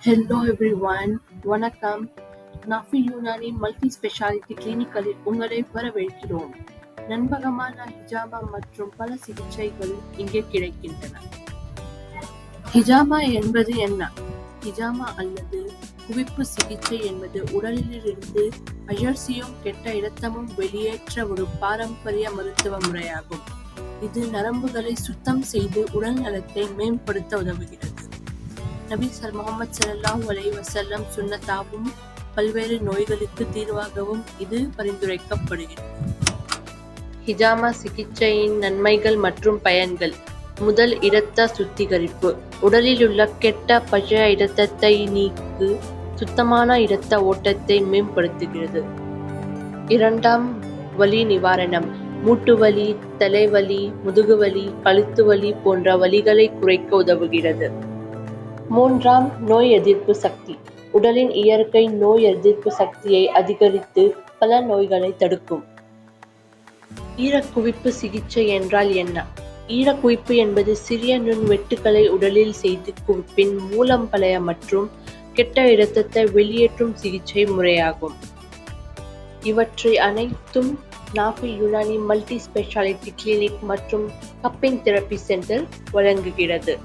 Hello everyone, வணக்கம். நாஃபி Unani multi speciality கிளினிக்களில் உங்களை வரவேற்கிறோம். நம்பகமான ஹிஜாமா மற்றும் பல சிகிச்சைகள் இங்கே கிடைக்கின்றன. ஹிஜாமா என்பது என்ன? ஹிஜாமா அல்லது குவிப்பு சிகிச்சை என்பது உடலிலிருந்து அயற்சியும் கெட்ட இரத்தமும் வெளியேற்ற ஒரு பாரம்பரிய மருத்துவ முறையாகும். இது நரம்புகளை சுத்தம் செய்து உடல் நலத்தை மேம்படுத்த உதவுகிறது. நபி முஹம்மது ஸல்லல்லாஹு அலைஹி வஸல்லம் சுன்னத்தாகவும் பல்வேறு நோய்களுக்கு தீர்வாகவும் இது பரிந்துரைக்கப்படுகிறது. ஹிஜாமா சிகிச்சையின் நன்மைகள் மற்றும் பயன்கள். முதல், இரத்த சுத்திகரிப்பு. உடலில் உள்ள கெட்ட பழைய இரத்தத்தை நீக்கி சுத்தமான இரத்த ஓட்டத்தை மேம்படுத்துகிறது. இரண்டாம், வலி நிவாரணம். மூட்டுவலி, தலைவலி, முதுகுவலி, கழுத்து வலி போன்ற வலிகளை குறைக்க உதவுகிறது. மூன்றாம், நோய் எதிர்ப்பு சக்தி. உடலின் இயற்கை நோய் எதிர்ப்பு சக்தியை அதிகரித்து பல நோய்களை தடுக்கும். ஈரக்குவிப்பு சிகிச்சை என்றால் என்ன? ஈரக்குவிப்பு என்பது சிறிய நுண் வெட்டுக்களை உடலில் செய்து குவிப்பின் மூலம் பழைய மற்றும் கெட்ட இரத்தத்தை வெளியேற்றும் சிகிச்சை முறையாகும். இவற்றை அனைத்தும் நாஃபி யூனானி மல்டி ஸ்பெஷாலிட்டி கிளினிக் மற்றும் கப்பிங் தெரபி சென்டர் வழங்குகிறது.